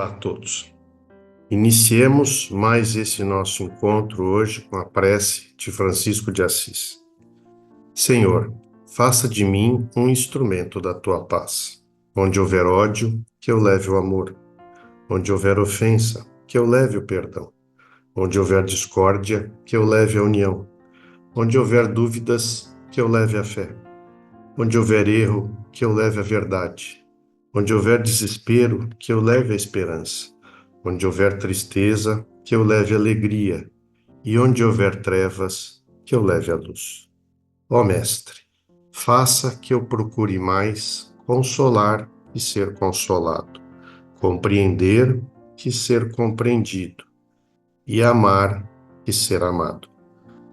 Olá a todos. Iniciemos mais esse nosso encontro hoje com a prece de Francisco de Assis. Senhor, faça de mim um instrumento da tua paz. Onde houver ódio, que eu leve o amor. Onde houver ofensa, que eu leve o perdão. Onde houver discórdia, que eu leve a união. Onde houver dúvidas, que eu leve a fé. Onde houver erro, que eu leve a verdade. Onde houver desespero, que eu leve a esperança. Onde houver tristeza, que eu leve alegria. E onde houver trevas, que eu leve a luz. Ó Mestre, faça que eu procure mais consolar e ser consolado, compreender que ser compreendido, e amar que ser amado.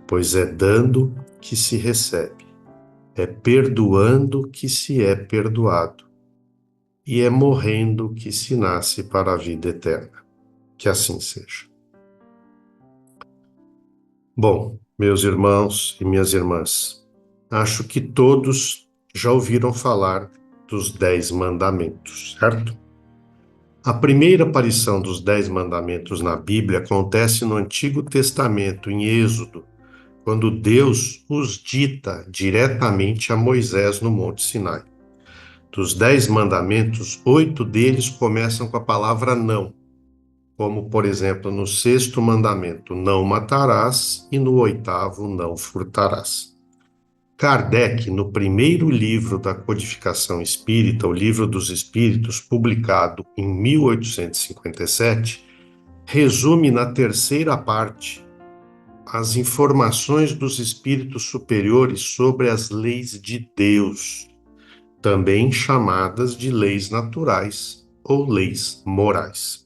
Pois é dando que se recebe, é perdoando que se é perdoado, e é morrendo que se nasce para a vida eterna. Que assim seja. Bom, meus irmãos e minhas irmãs, acho que todos já ouviram falar dos 10 mandamentos, certo? A primeira aparição dos 10 mandamentos na Bíblia acontece no Antigo Testamento, em Êxodo, quando Deus os dita diretamente a Moisés no Monte Sinai. Dos 10 mandamentos, 8 deles começam com a palavra não, como, por exemplo, no 6º mandamento, não matarás, e no 8º, não furtarás. Kardec, no primeiro livro da codificação espírita, o Livro dos Espíritos, publicado em 1857, resume na terceira parte as informações dos espíritos superiores sobre as leis de Deus, também chamadas de leis naturais ou leis morais.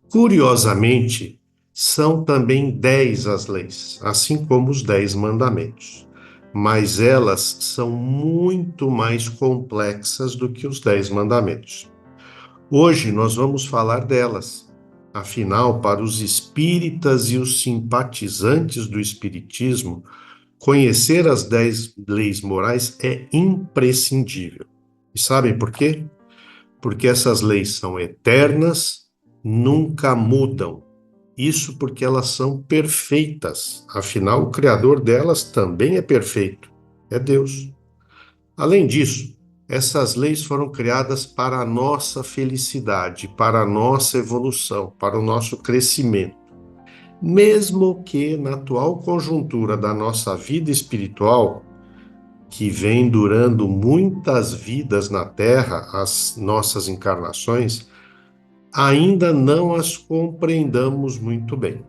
Curiosamente, são também 10 as leis, assim como os 10 mandamentos, mas elas são muito mais complexas do que os 10 mandamentos. Hoje nós vamos falar delas. Afinal, para os espíritas e os simpatizantes do espiritismo, conhecer as 10 leis morais é imprescindível. E sabem por quê? Porque essas leis são eternas, nunca mudam. Isso porque elas são perfeitas. Afinal, o Criador delas também é perfeito. É Deus. Além disso, essas leis foram criadas para a nossa felicidade, para a nossa evolução, para o nosso crescimento. Mesmo que na atual conjuntura da nossa vida espiritual, que vem durando muitas vidas na Terra, as nossas encarnações, ainda não as compreendamos muito bem.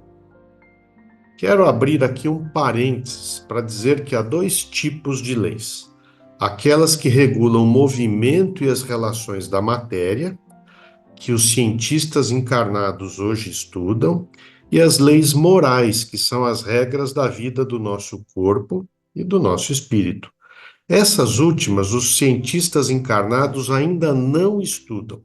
Quero abrir aqui um parênteses para dizer que há 2 tipos de leis: aquelas que regulam o movimento e as relações da matéria, que os cientistas encarnados hoje estudam, e as leis morais, que são as regras da vida do nosso corpo e do nosso espírito. Essas últimas, os cientistas encarnados ainda não estudam.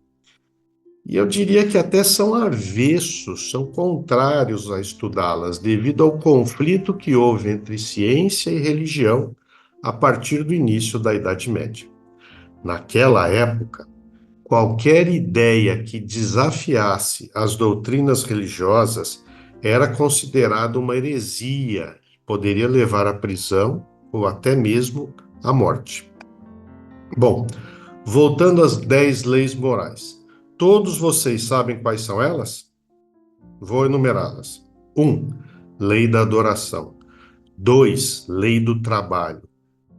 E eu diria que até são avessos, são contrários a estudá-las, devido ao conflito que houve entre ciência e religião a partir do início da Idade Média. Naquela época, qualquer ideia que desafiasse as doutrinas religiosas era considerada uma heresia, poderia levar à prisão ou até mesmo à morte. Bom, voltando às 10 leis morais. Todos vocês sabem quais são elas? Vou enumerá-las. 1. Lei da adoração. 2. Lei do trabalho.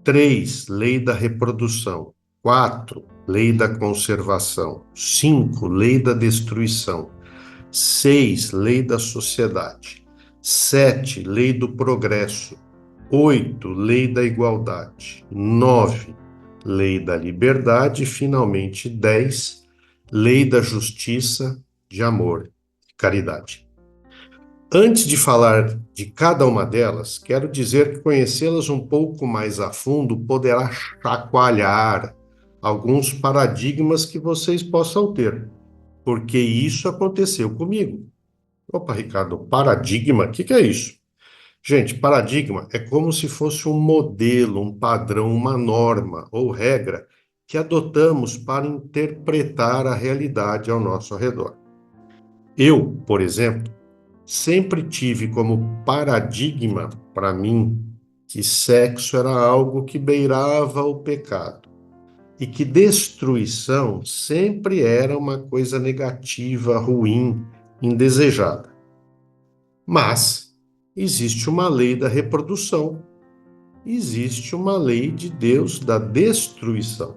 3. Lei da reprodução. 4. Lei da conservação. 5. Lei da destruição. 6. Lei da sociedade. 7. Lei do progresso. 8. Lei da igualdade. 9. Lei da liberdade. E, finalmente, 10. Lei da justiça, de amor e caridade. Antes de falar de cada uma delas, quero dizer que conhecê-las um pouco mais a fundo poderá chacoalhar alguns paradigmas que vocês possam ter, porque isso aconteceu comigo. Opa, Ricardo, paradigma? O que é isso? Gente, paradigma é como se fosse um modelo, um padrão, uma norma ou regra que adotamos para interpretar a realidade ao nosso redor. Eu, por exemplo, sempre tive como paradigma para mim que sexo era algo que beirava o pecado e que destruição sempre era uma coisa negativa, ruim, indesejada. Mas existe uma lei da reprodução, existe uma lei de Deus da destruição.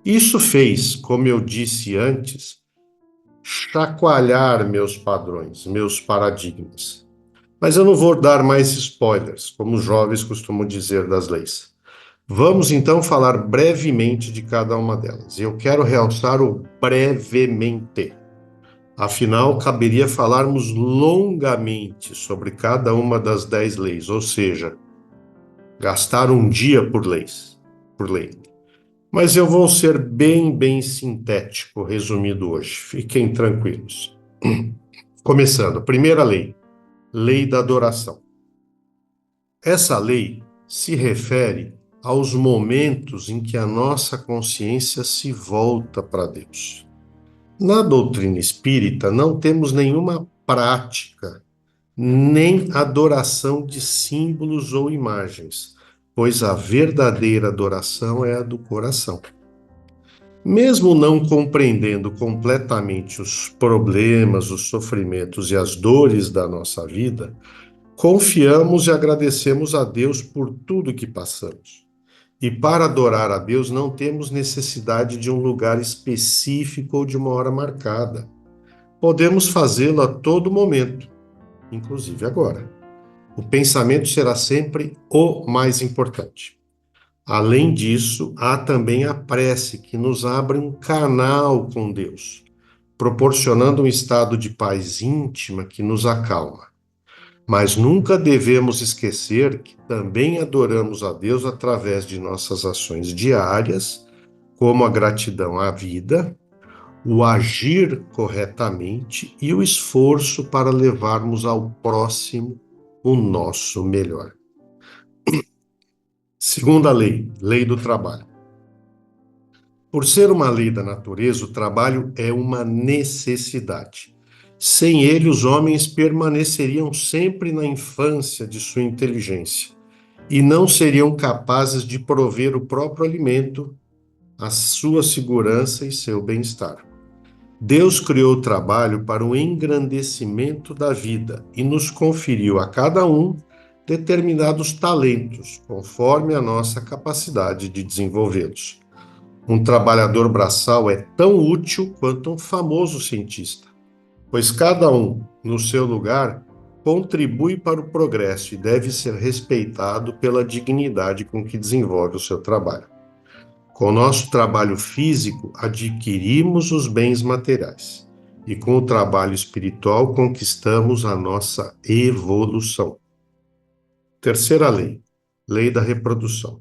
Isso fez, como eu disse antes, chacoalhar meus padrões, meus paradigmas. Mas eu não vou dar mais spoilers, como os jovens costumam dizer das leis. Vamos então falar brevemente de cada uma delas. Eu quero realçar o brevemente. Afinal, caberia falarmos longamente sobre cada uma das 10 leis, ou seja, gastar um dia por lei. Mas eu vou ser bem sintético, resumido hoje. Fiquem tranquilos. Começando, primeira lei, lei da adoração. Essa lei se refere aos momentos em que a nossa consciência se volta para Deus. Na doutrina espírita, não temos nenhuma prática, nem adoração de símbolos ou imagens, pois a verdadeira adoração é a do coração. Mesmo não compreendendo completamente os problemas, os sofrimentos e as dores da nossa vida, confiamos e agradecemos a Deus por tudo que passamos. E para adorar a Deus não temos necessidade de um lugar específico ou de uma hora marcada. Podemos fazê-lo a todo momento, inclusive agora. O pensamento será sempre o mais importante. Além disso, há também a prece que nos abre um canal com Deus, proporcionando um estado de paz íntima que nos acalma. Mas nunca devemos esquecer que também adoramos a Deus através de nossas ações diárias, como a gratidão à vida, o agir corretamente e o esforço para levarmos ao próximo o nosso melhor. Segunda lei, lei do trabalho. Por ser uma lei da natureza, o trabalho é uma necessidade. Sem ele, os homens permaneceriam sempre na infância de sua inteligência e não seriam capazes de prover o próprio alimento, a sua segurança e seu bem-estar. Deus criou o trabalho para o engrandecimento da vida e nos conferiu a cada um determinados talentos, conforme a nossa capacidade de desenvolvê-los. Um trabalhador braçal é tão útil quanto um famoso cientista, pois cada um, no seu lugar, contribui para o progresso e deve ser respeitado pela dignidade com que desenvolve o seu trabalho. Com o nosso trabalho físico, adquirimos os bens materiais, e com o trabalho espiritual, conquistamos a nossa evolução. Terceira lei, lei da reprodução.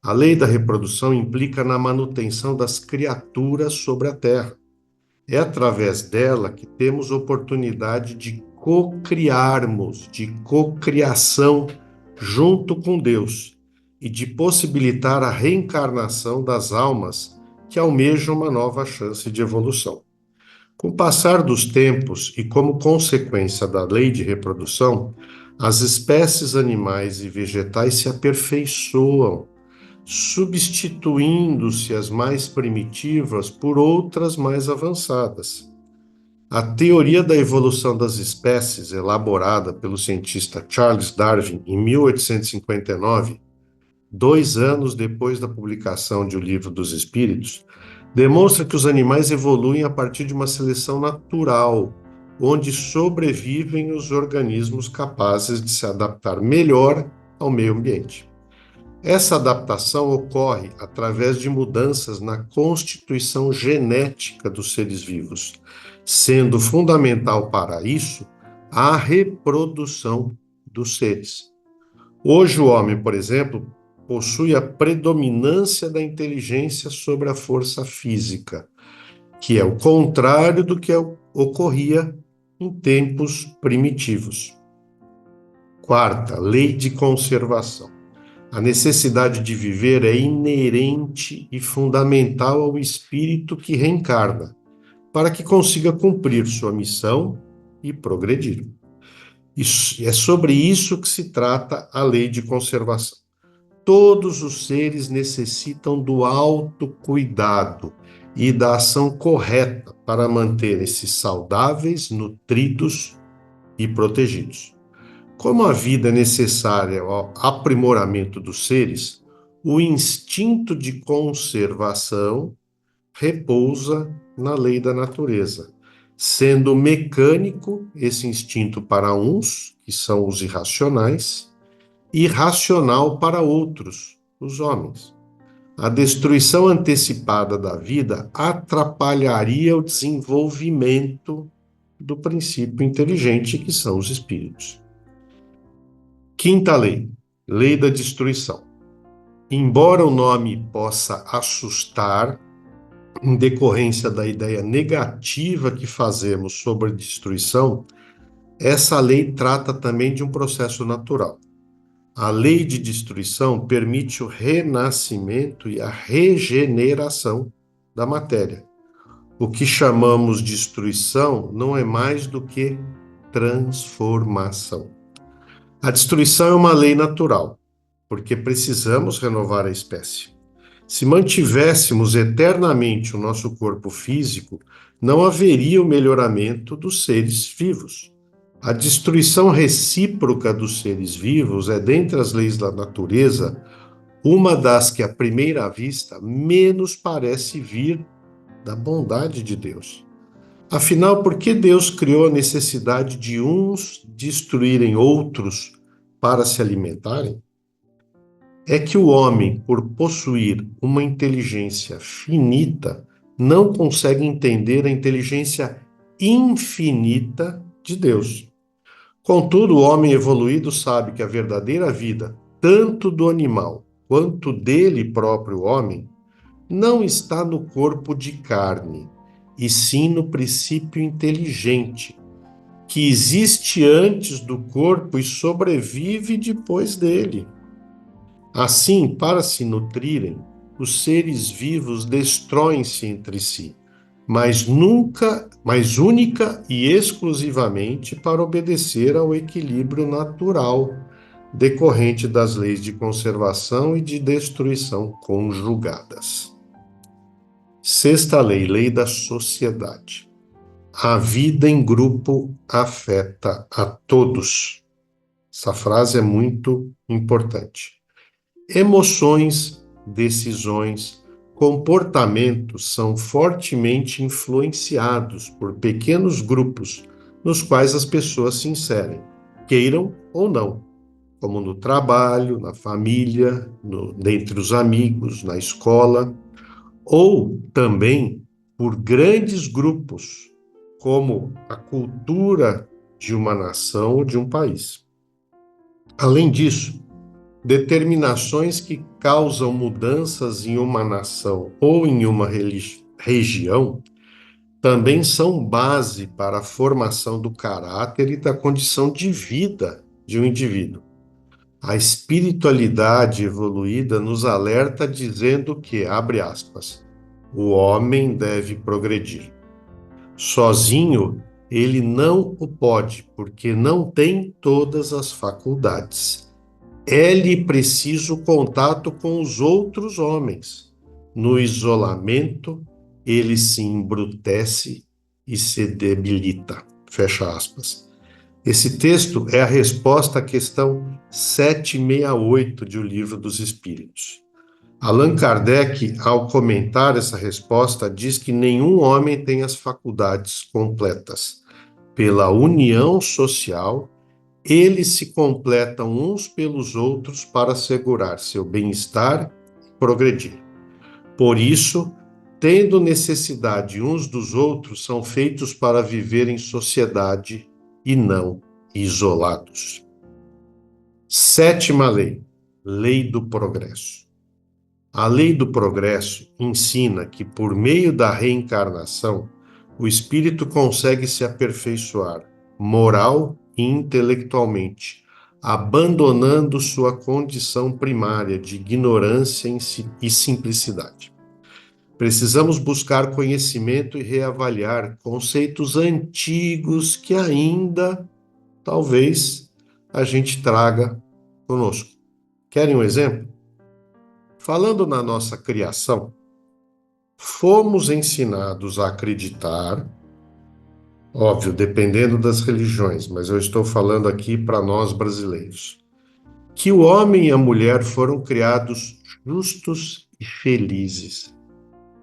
A lei da reprodução implica na manutenção das criaturas sobre a Terra. É através dela que temos oportunidade de cocriarmos, de cocriação junto com Deus e de possibilitar a reencarnação das almas que almejam uma nova chance de evolução. Com o passar dos tempos e como consequência da lei de reprodução, as espécies animais e vegetais se aperfeiçoam, substituindo-se as mais primitivas por outras mais avançadas. A teoria da evolução das espécies, elaborada pelo cientista Charles Darwin em 1859, 2 anos depois da publicação de O Livro dos Espíritos, demonstra que os animais evoluem a partir de uma seleção natural, onde sobrevivem os organismos capazes de se adaptar melhor ao meio ambiente. Essa adaptação ocorre através de mudanças na constituição genética dos seres vivos, sendo fundamental para isso a reprodução dos seres. Hoje, o homem, por exemplo, possui a predominância da inteligência sobre a força física, que é o contrário do que ocorria em tempos primitivos. Quarta, lei de conservação. A necessidade de viver é inerente e fundamental ao espírito que reencarna, para que consiga cumprir sua missão e progredir. É sobre isso que se trata a lei de conservação. Todos os seres necessitam do autocuidado e da ação correta para manterem-se saudáveis, nutridos e protegidos. Como a vida é necessária ao aprimoramento dos seres, o instinto de conservação repousa na lei da natureza, sendo mecânico esse instinto para uns, que são os irracionais, e racional para outros, os homens. A destruição antecipada da vida atrapalharia o desenvolvimento do princípio inteligente, que são os espíritos. Quinta lei, lei da destruição. Embora o nome possa assustar, em decorrência da ideia negativa que fazemos sobre a destruição, essa lei trata também de um processo natural. A lei de destruição permite o renascimento e a regeneração da matéria. O que chamamos de destruição não é mais do que transformação. A destruição é uma lei natural, porque precisamos renovar a espécie. Se mantivéssemos eternamente o nosso corpo físico, não haveria o melhoramento dos seres vivos. A destruição recíproca dos seres vivos é, dentre as leis da natureza, uma das que, à primeira vista, menos parece vir da bondade de Deus. Afinal, por que Deus criou a necessidade de uns destruírem outros para se alimentarem? É que o homem, por possuir uma inteligência finita, não consegue entender a inteligência infinita de Deus. Contudo, o homem evoluído sabe que a verdadeira vida, tanto do animal quanto dele próprio homem, não está no corpo de carne, e sim no princípio inteligente, que existe antes do corpo e sobrevive depois dele. Assim, para se nutrirem, os seres vivos destroem-se entre si, mas única e exclusivamente para obedecer ao equilíbrio natural decorrente das leis de conservação e de destruição conjugadas. Sexta lei, lei da sociedade. A vida em grupo afeta a todos. Essa frase é muito importante. Emoções, decisões, comportamentos são fortemente influenciados por pequenos grupos nos quais as pessoas se inserem, queiram ou não, como no trabalho, na família, dentre os amigos, na escola, ou também por grandes grupos, como a cultura de uma nação ou de um país. Além disso, determinações que causam mudanças em uma nação ou em uma região também são base para a formação do caráter e da condição de vida de um indivíduo. A espiritualidade evoluída nos alerta dizendo que, abre aspas, o homem deve progredir. Sozinho, ele não o pode, porque não tem todas as faculdades. É-lhe preciso contato com os outros homens. No isolamento, ele se embrutece e se debilita. Fecha aspas. Esse texto é a resposta à questão 768 de O Livro dos Espíritos. Allan Kardec, ao comentar essa resposta, diz que nenhum homem tem as faculdades completas. Pela união social, eles se completam uns pelos outros para assegurar seu bem-estar e progredir. Por isso, tendo necessidade uns dos outros, são feitos para viver em sociedade e não isolados. Sétima lei, lei do progresso. A lei do progresso ensina que, por meio da reencarnação, o espírito consegue se aperfeiçoar moral e intelectualmente, abandonando sua condição primária de ignorância e simplicidade. Precisamos buscar conhecimento e reavaliar conceitos antigos que ainda, talvez, a gente traga conosco. Querem um exemplo? Falando na nossa criação, fomos ensinados a acreditar, óbvio, dependendo das religiões, mas eu estou falando aqui para nós brasileiros, que o homem e a mulher foram criados justos e felizes,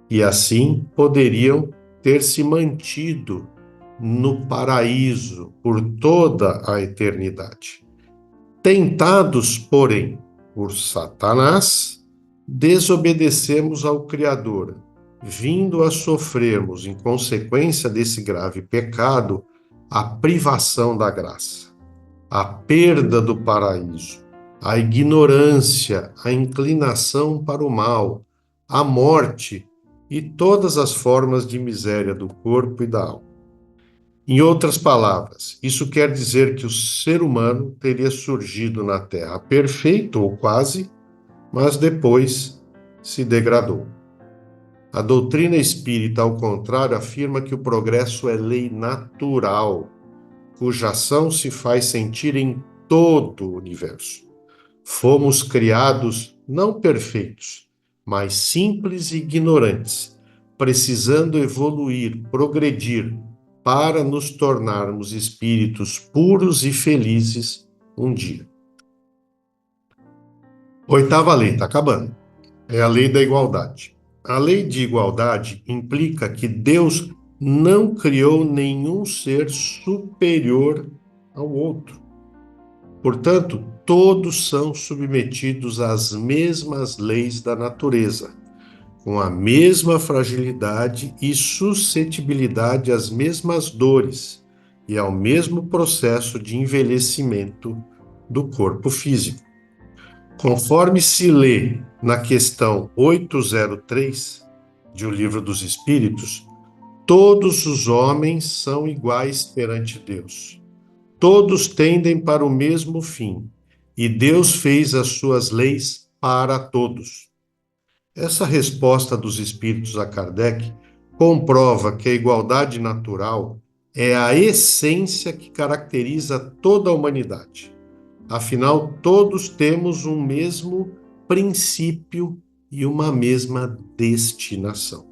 e assim poderiam ter se mantido no paraíso por toda a eternidade. Tentados, porém, por Satanás, desobedecemos ao Criador, vindo a sofrermos, em consequência desse grave pecado, a privação da graça, a perda do paraíso, a ignorância, a inclinação para o mal, a morte e todas as formas de miséria do corpo e da alma. Em outras palavras, isso quer dizer que o ser humano teria surgido na Terra perfeito ou quase, mas depois se degradou. A doutrina espírita, ao contrário, afirma que o progresso é lei natural, cuja ação se faz sentir em todo o universo. Fomos criados não perfeitos, mas simples e ignorantes, precisando evoluir, progredir, para nos tornarmos espíritos puros e felizes um dia. Oitava lei, está acabando. É a lei da igualdade. A lei de igualdade implica que Deus não criou nenhum ser superior ao outro. Portanto, todos são submetidos às mesmas leis da natureza, com a mesma fragilidade e suscetibilidade às mesmas dores e ao mesmo processo de envelhecimento do corpo físico. Conforme se lê na questão 803 de O Livro dos Espíritos, todos os homens são iguais perante Deus. Todos tendem para o mesmo fim, e Deus fez as suas leis para todos. Essa resposta dos espíritos a Kardec comprova que a igualdade natural é a essência que caracteriza toda a humanidade. Afinal, todos temos um mesmo princípio e uma mesma destinação.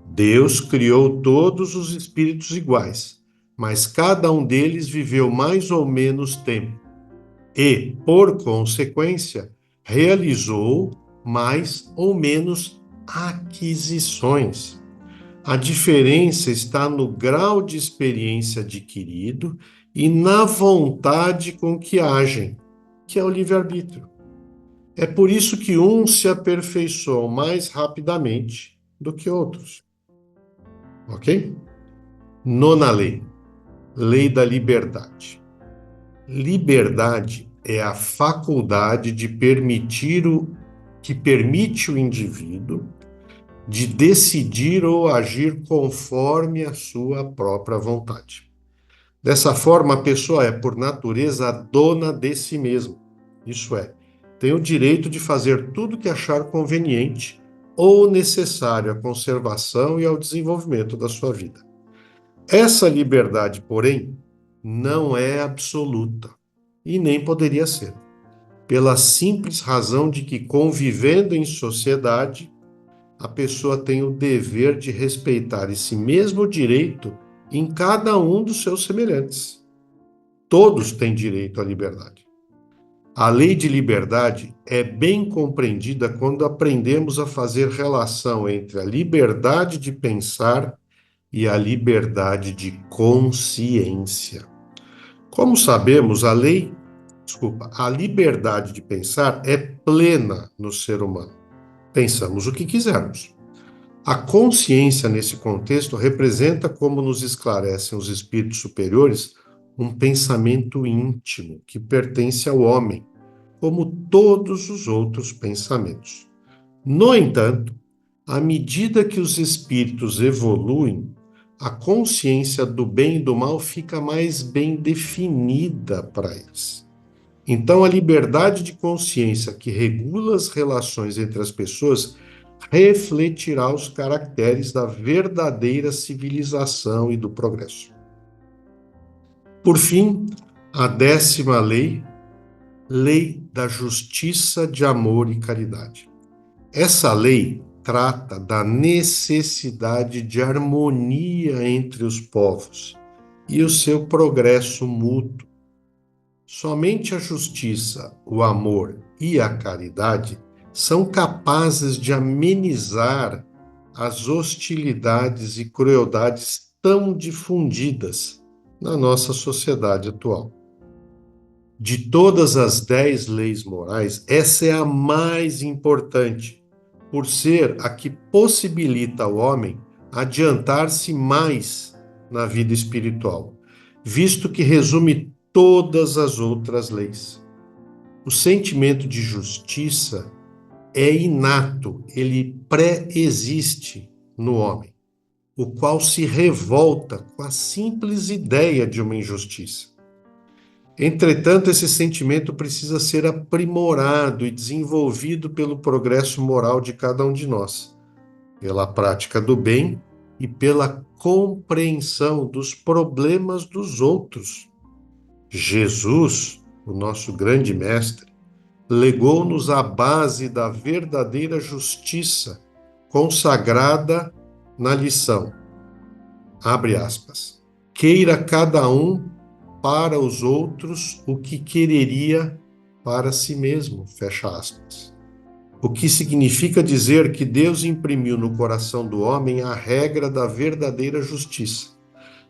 Deus criou todos os espíritos iguais, mas cada um deles viveu mais ou menos tempo e, por consequência, realizou mais ou menos aquisições. A diferença está no grau de experiência adquirido e na vontade com que agem, que é o livre-arbítrio. É por isso que uns se aperfeiçoam mais rapidamente do que outros. Ok? Nona lei, lei da liberdade. Liberdade é a faculdade de que permite o indivíduo de decidir ou agir conforme a sua própria vontade. Dessa forma, a pessoa é, por natureza, a dona de si mesma. Isso é, tem o direito de fazer tudo o que achar conveniente ou necessário à conservação e ao desenvolvimento da sua vida. Essa liberdade, porém, não é absoluta e nem poderia ser, pela simples razão de que, convivendo em sociedade, a pessoa tem o dever de respeitar esse mesmo direito em cada um dos seus semelhantes. Todos têm direito à liberdade. A lei de liberdade é bem compreendida quando aprendemos a fazer relação entre a liberdade de pensar e a liberdade de consciência. Como sabemos, a liberdade de pensar é plena no ser humano. Pensamos o que quisermos. A consciência, nesse contexto, representa, como nos esclarecem os espíritos superiores, um pensamento íntimo que pertence ao homem, como todos os outros pensamentos. No entanto, à medida que os espíritos evoluem, a consciência do bem e do mal fica mais bem definida para eles. Então, a liberdade de consciência que regula as relações entre as pessoas refletirá os caracteres da verdadeira civilização e do progresso. Por fim, a 10ª lei, lei da justiça, de amor e caridade. Essa lei trata da necessidade de harmonia entre os povos e o seu progresso mútuo. Somente a justiça, o amor e a caridade são capazes de amenizar as hostilidades e crueldades tão difundidas na nossa sociedade atual. De todas as 10 leis morais, essa é a mais importante, por ser a que possibilita ao homem adiantar-se mais na vida espiritual, visto que resume todas as outras leis. O sentimento de justiça é inato, ele pré-existe no homem, o qual se revolta com a simples ideia de uma injustiça. Entretanto, esse sentimento precisa ser aprimorado e desenvolvido pelo progresso moral de cada um de nós, pela prática do bem e pela compreensão dos problemas dos outros. Jesus, o nosso grande mestre, legou-nos a base da verdadeira justiça, consagrada na lição. Abre aspas. Queira cada um para os outros o que quereria para si mesmo, fecha aspas. O que significa dizer que Deus imprimiu no coração do homem a regra da verdadeira justiça,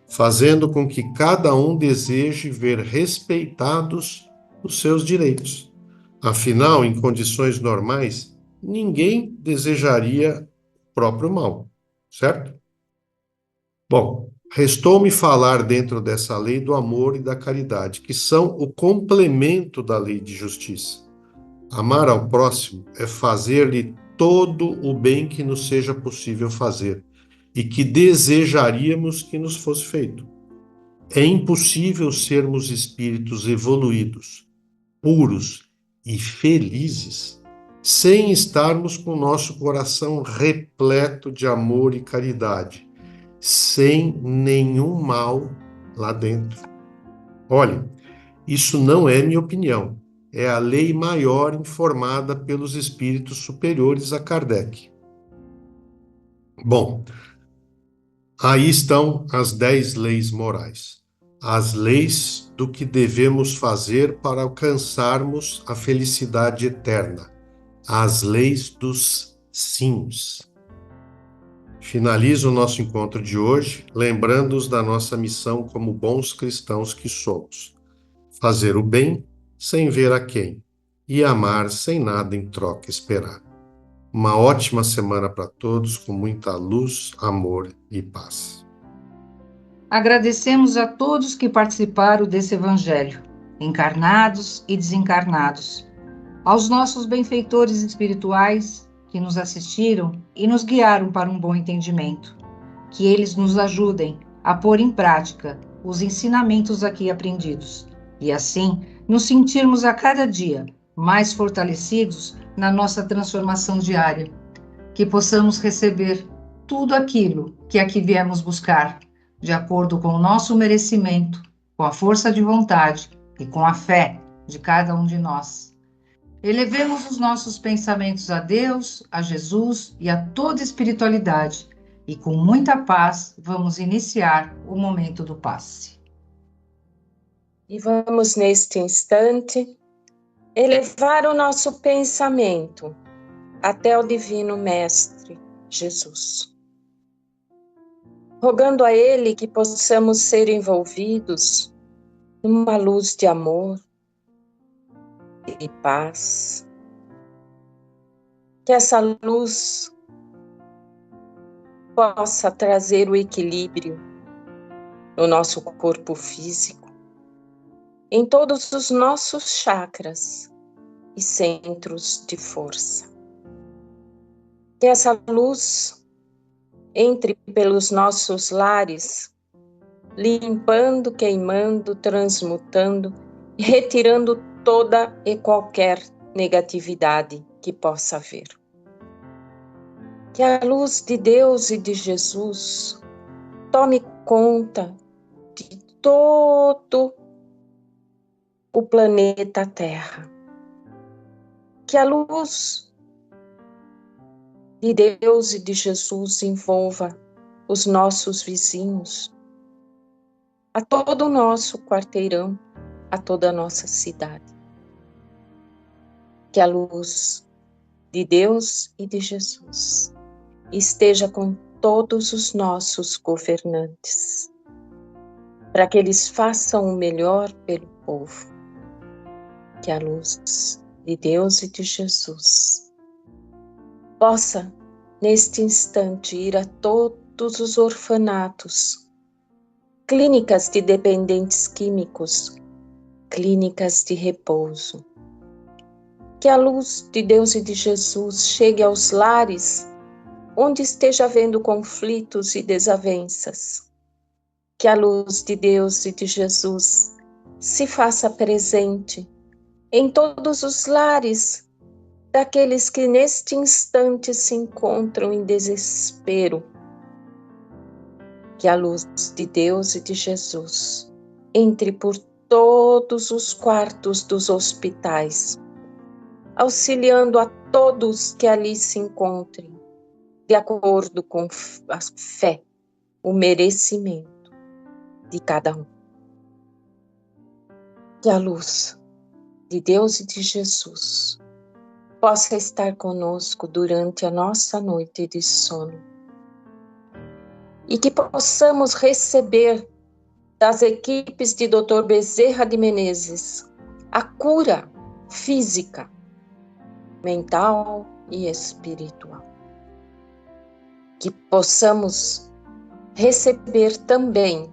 fazendo com que cada um deseje ver respeitados os seus direitos. Afinal, em condições normais, ninguém desejaria o próprio mal, certo? Bom, restou-me falar dentro dessa lei do amor e da caridade, que são o complemento da lei de justiça. Amar ao próximo é fazer-lhe todo o bem que nos seja possível fazer e que desejaríamos que nos fosse feito. É impossível sermos espíritos evoluídos, puros e felizes sem estarmos com nosso coração repleto de amor e caridade, sem nenhum mal lá dentro. Olhe, isso não é minha opinião, é a lei maior informada pelos espíritos superiores a Kardec. Bom, aí estão as 10 leis morais, as leis do que devemos fazer para alcançarmos a felicidade eterna, as leis dos sims. Finalizo o nosso encontro de hoje, lembrando-os da nossa missão como bons cristãos que somos: fazer o bem sem ver a quem e amar sem nada em troca esperar. Uma ótima semana para todos, com muita luz, amor e paz. Agradecemos a todos que participaram desse evangelho, encarnados e desencarnados, aos nossos benfeitores espirituais que nos assistiram e nos guiaram para um bom entendimento. Que eles nos ajudem a pôr em prática os ensinamentos aqui aprendidos e assim nos sentirmos a cada dia mais fortalecidos na nossa transformação diária. Que possamos receber tudo aquilo que aqui viemos buscar, de acordo com o nosso merecimento, com a força de vontade e com a fé de cada um de nós. Elevemos os nossos pensamentos a Deus, a Jesus e a toda espiritualidade, e com muita paz vamos iniciar o momento do passe. E vamos, neste instante, elevar o nosso pensamento até o Divino Mestre Jesus, rogando a Ele que possamos ser envolvidos numa luz de amor e paz, que essa luz possa trazer o equilíbrio no nosso corpo físico, em todos os nossos chakras e centros de força. Que essa luz entre pelos nossos lares, limpando, queimando, transmutando e retirando toda e qualquer negatividade que possa haver. Que a luz de Deus e de Jesus tome conta de todo o planeta Terra. Que a luz de Deus e de Jesus envolva os nossos vizinhos, a todo o nosso quarteirão, a toda a nossa cidade. Que a luz de Deus e de Jesus esteja com todos os nossos governantes, para que eles façam o melhor pelo povo. Que a luz de Deus e de Jesus possa, neste instante, ir a todos os orfanatos, clínicas de dependentes químicos, clínicas de repouso. Que a luz de Deus e de Jesus chegue aos lares onde esteja havendo conflitos e desavenças. Que a luz de Deus e de Jesus se faça presente em todos os lares daqueles que neste instante se encontram em desespero. Que a luz de Deus e de Jesus entre por todos os quartos dos hospitais, auxiliando a todos que ali se encontrem, de acordo com a fé, o merecimento de cada um. Que a luz de Deus e de Jesus possa estar conosco durante a nossa noite de sono e que possamos receber das equipes de Dr. Bezerra de Menezes a cura física, mental e espiritual. Que possamos receber também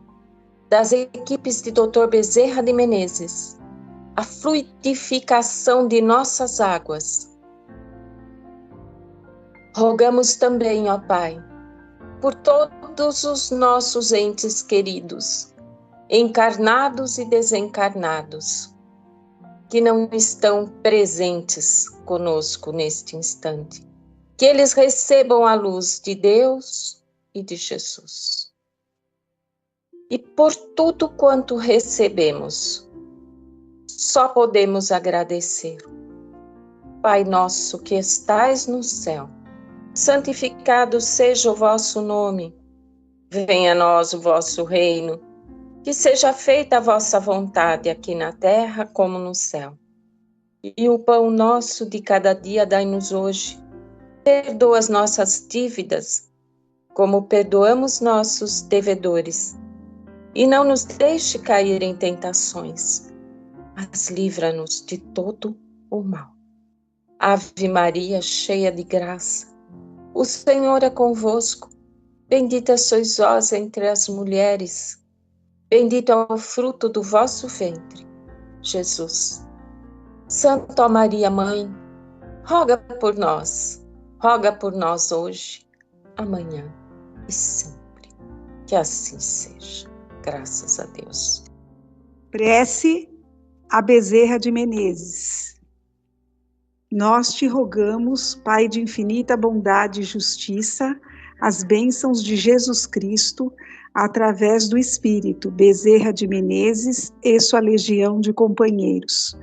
das equipes de Dr. Bezerra de Menezes a fluidificação de nossas águas. Rogamos também, ó Pai, por todos os nossos entes queridos, encarnados e desencarnados, que não estão presentes conosco neste instante. Que eles recebam a luz de Deus e de Jesus. E por tudo quanto recebemos, só podemos agradecer. Pai nosso que estais no céu, santificado seja o vosso nome. Venha a nós o vosso reino. Que seja feita a vossa vontade aqui na terra como no céu. E o pão nosso de cada dia dai-nos hoje. Perdoa as nossas dívidas, como perdoamos nossos devedores. E não nos deixe cair em tentações, mas livra-nos de todo o mal. Ave Maria, cheia de graça, o Senhor é convosco. Bendita sois vós entre as mulheres. Bendito é o fruto do vosso ventre, Jesus. Santa Maria, Mãe, roga por nós hoje, amanhã e sempre. Que assim seja. Graças a Deus. Prece a Bezerra de Menezes. Nós te rogamos, Pai de infinita bondade e justiça, as bênçãos de Jesus Cristo, através do Espírito Bezerra de Menezes e sua legião de companheiros.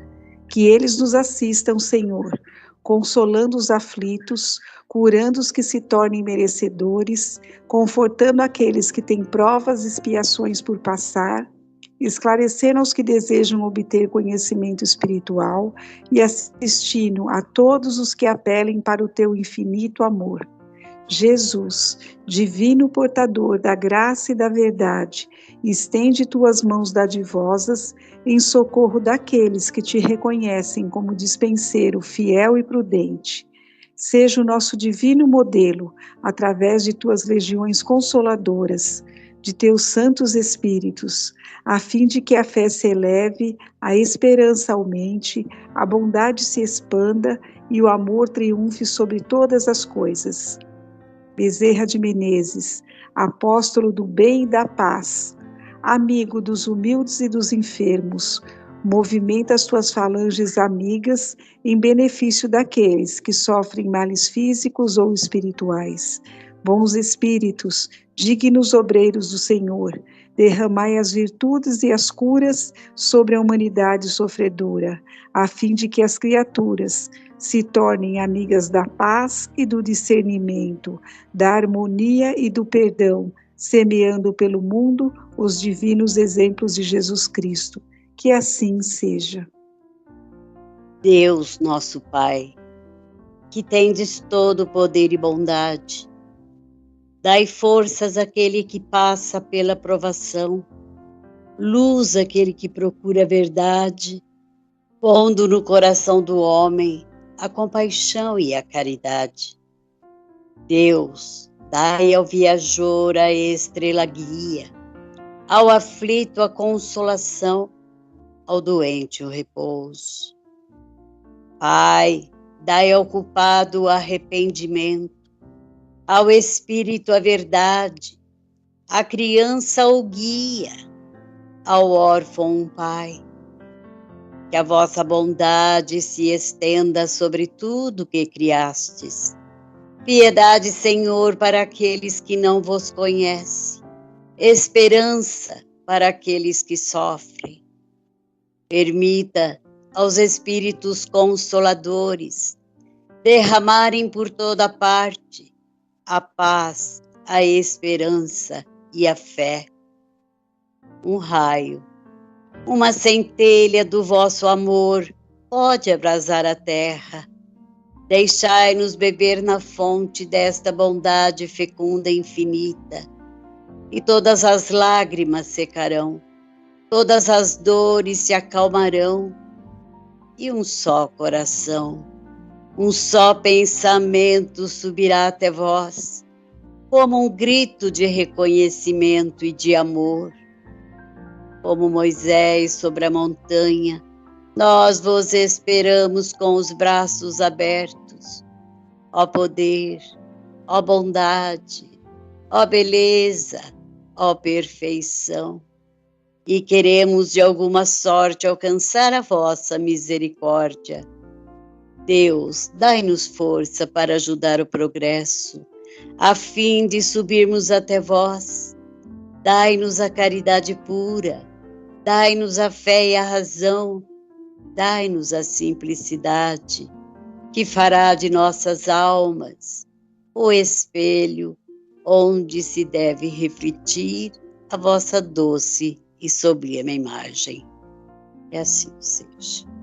Que eles nos assistam, Senhor, consolando os aflitos, curando os que se tornem merecedores, confortando aqueles que têm provas e expiações por passar, esclarecendo aos que desejam obter conhecimento espiritual e assistindo a todos os que apelem para o teu infinito amor. Jesus, divino portador da graça e da verdade, estende tuas mãos dadivosas em socorro daqueles que te reconhecem como dispenseiro fiel e prudente. Seja o nosso divino modelo, através de tuas legiões consoladoras, de teus santos espíritos, a fim de que a fé se eleve, a esperança aumente, a bondade se expanda e o amor triunfe sobre todas as coisas. Bezerra de Menezes, apóstolo do bem e da paz, amigo dos humildes e dos enfermos, Movimenta as tuas falanges amigas em benefício daqueles que sofrem males físicos ou espirituais. Bons espíritos, dignos obreiros do Senhor, derramai as virtudes e as curas sobre a humanidade sofredora, a fim de que as criaturas se tornem amigas da paz e do discernimento, da harmonia e do perdão, semeando pelo mundo os divinos exemplos de Jesus Cristo. Que assim seja. Deus, nosso Pai, que tendes todo poder e bondade, dai forças àquele que passa pela provação, luz àquele que procura a verdade, pondo no coração do homem a compaixão e a caridade. Deus, dai ao viajor a estrela guia, ao aflito a consolação, ao doente o repouso. Pai, dai ao culpado o arrependimento, ao espírito a verdade, à criança o guia, ao órfão um pai. Que a vossa bondade se estenda sobre tudo que criastes. Piedade, Senhor, para aqueles que não vos conhecem. Esperança para aqueles que sofrem. Permita aos espíritos consoladores derramarem por toda parte a paz, a esperança e a fé. Um raio, uma centelha do vosso amor pode abrasar a terra. Deixai-nos beber na fonte desta bondade fecunda e infinita, e todas as lágrimas secarão, todas as dores se acalmarão, e um só coração, um só pensamento subirá até vós, como um grito de reconhecimento e de amor. Como Moisés sobre a montanha, nós vos esperamos com os braços abertos. Ó poder, ó bondade, ó beleza, ó perfeição. E queremos de alguma sorte alcançar a vossa misericórdia. Deus, dai-nos força para ajudar o progresso, a fim de subirmos até vós. Dai-nos a caridade pura, dai-nos a fé e a razão, dai-nos a simplicidade, que fará de nossas almas o espelho onde se deve refletir a vossa doce e sublime imagem. E assim seja.